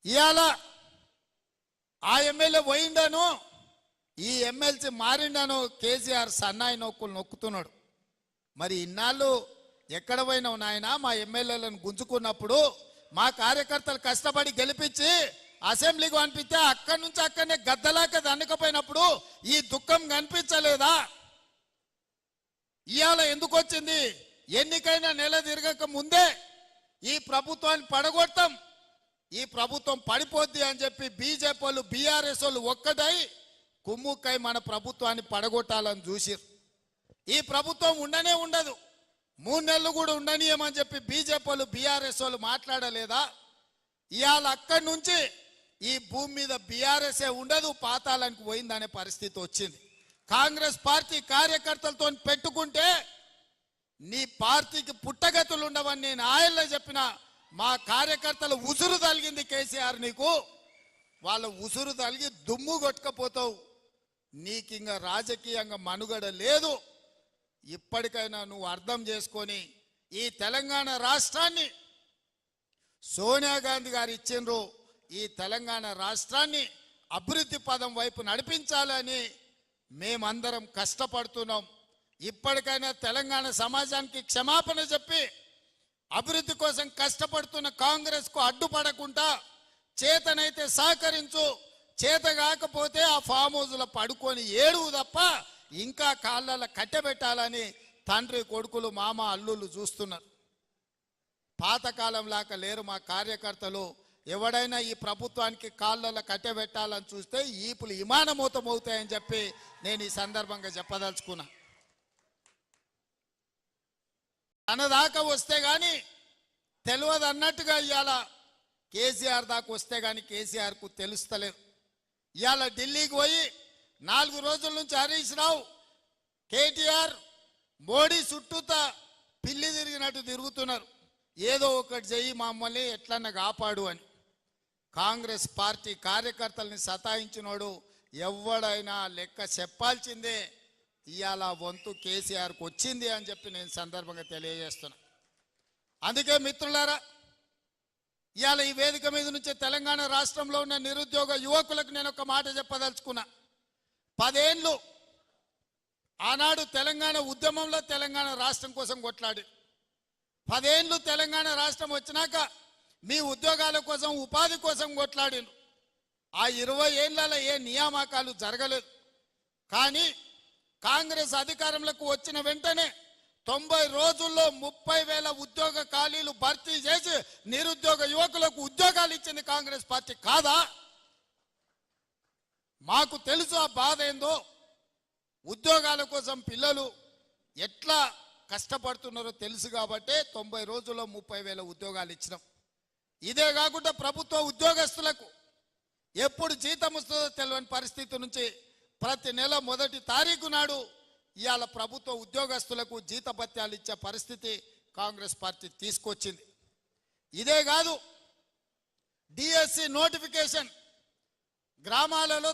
ఇవాళ ఆ ఎమ్మెల్యే పోయిండాను, ఈ ఎమ్మెల్సీ మారిండాను, కేసీఆర్ సన్నాయి నొక్కులు నొక్కుతున్నాడు. మరి ఇన్నాళ్ళు ఎక్కడ పోయినావు నాయన? మా ఎమ్మెల్యేలను గుంజుకున్నప్పుడు మా కార్యకర్తలు కష్టపడి గెలిపించి అసెంబ్లీకి పంపిస్తే అక్కడి నుంచి అక్కడనే గద్దలాక దండకపోయినప్పుడు ఈ దుఃఖం కనిపించలేదా? ఇవాళ ఎందుకు వచ్చింది? ఎన్నికైనా నెల తిరగక ముందే ఈ ప్రభుత్వాన్ని పడగొట్టం, ఈ ప్రభుత్వం పడిపోద్ది అని చెప్పి బీజేపీ వాళ్ళు బీఆర్ఎస్ వాళ్ళు ఒక్కటై కుమ్ముక్కై మన ప్రభుత్వాన్ని పడగొట్టాలని చూసిరు. ఈ ప్రభుత్వం ఉండనే ఉండదు, 3 నెలలు కూడా ఉండనీయమని చెప్పి బీజేపీ వాళ్ళు బీఆర్ఎస్ వాళ్ళు మాట్లాడలేదా? ఇవాళ అక్కడి నుంచి ఈ భూమి మీద బీఆర్ఎస్ఏ ఉండదు, పాతాళానికి పోయిందనే పరిస్థితి వచ్చింది. కాంగ్రెస్ పార్టీ కార్యకర్తలతో పెట్టుకుంటే నీ పార్టీకి పుట్టగతులు ఉండవని నేను ఆయల్లో చెప్పిన. మా కార్యకర్తలు ఉసురు తలిగింది కేసీఆర్, నీకు వాళ్ళ ఉసురు తలిగి దుమ్ము కొట్టుకపోతావు. నీకింక రాజకీయంగా మనుగడ లేదు. ఇప్పటికైనా నువ్వు అర్థం చేసుకొని ఈ తెలంగాణ రాష్ట్రాన్ని సోనియా గాంధీ గారు ఇచ్చిండ్రు, ఈ తెలంగాణ రాష్ట్రాన్ని అభివృద్ధి పదం వైపు నడిపించాలని మేమందరం కష్టపడుతున్నాం. ఇప్పటికైనా తెలంగాణ సమాజానికి క్షమాపణ చెప్పి అభివృద్ధి కోసం కష్టపడుతున్న కాంగ్రెస్కు అడ్డుపడకుండా చేతనైతే సహకరించు, చేత కాకపోతే ఆ ఫామ్ హౌస్లో పడుకొని ఏడువు తప్ప ఇంకా కాళ్ళ కట్టెబెట్టాలని తండ్రి కొడుకులు మామ అల్లుళ్ళు చూస్తున్నారు. పాతకాలం లాగా లేరు మా కార్యకర్తలు. ఎవడైనా ఈ ప్రభుత్వానికి కాళ్ళ కట్టెబెట్టాలని చూస్తే ఈపులు విమానమూతం అవుతాయని చెప్పి నేను ఈ సందర్భంగా చెప్పదలుచుకున్నా. తన దాకా వస్తే కానీ తెలియదు అన్నట్టుగా ఇవాళ కేసీఆర్ దాకా వస్తే కానీ కేసీఆర్కు తెలుస్తలేదు. ఇవాళ ఢిల్లీకి పోయి 4 రోజుల నుంచి హరీష్ రావు కేటీఆర్ మోడీ చుట్టూతా పిల్లి తిరిగినట్టు తిరుగుతున్నారు. ఏదో ఒకటి చెయ్యి మమ్మల్ని ఎట్లన్నా కాపాడు అని. కాంగ్రెస్ పార్టీ కార్యకర్తల్ని సతాయించినోడు ఎవడైనా లెక్క చెప్పాల్సిందే. ఇవాళ వంతు కేసీఆర్కి వచ్చింది అని చెప్పి నేను సందర్భంగా తెలియజేస్తున్నా. అందుకే మిత్రులారా, ఇవాళ ఈ వేదిక మీద నుంచి తెలంగాణ రాష్ట్రంలో ఉన్న నిరుద్యోగ యువకులకు నేను ఒక మాట చెప్పదలుచుకున్నా. 10 ఏళ్ళు ఆనాడు తెలంగాణ ఉద్యమంలో తెలంగాణ రాష్ట్రం కోసం కొట్లాడి 10 ఏళ్ళు తెలంగాణ రాష్ట్రం వచ్చినాక మీ ఉద్యోగాల కోసం ఉపాధి కోసం కొట్లాడిను. ఆ 20 ఏళ్లలో ఏ నియామకాలు జరగలేదు. కానీ కాంగ్రెస్ అధికారంలోకి వచ్చిన వెంటనే 90 రోజుల్లో 30,000 ఉద్యోగ ఖాళీలు భర్తీ చేసి నిరుద్యోగ యువకులకు ఉద్యోగాలు ఇచ్చింది కాంగ్రెస్ పార్టీ కాదా? మాకు తెలుసు ఆ బాధ ఏందో. ఉద్యోగాల కోసం పిల్లలు ఎట్లా కష్టపడుతున్నారో తెలుసు కాబట్టి 90 రోజుల్లో 30,000 ఉద్యోగాలు ఇచ్చినాం. ఇదే కాకుండా ప్రభుత్వ ఉద్యోగస్తులకు ఎప్పుడు జీతం వస్తుందో తెలియని పరిస్థితి నుంచి ప్రతి నెల 1వ తారీఖు నాడు ఇవాళ ప్రభుత్వ ఉద్యోగస్తులకు జీతభత్యాలు ఇచ్చే పరిస్థితి కాంగ్రెస్ పార్టీ తీసుకొచ్చింది. ఇదే కాదు, డిఎస్సి నోటిఫికేషన్ గ్రామాలలో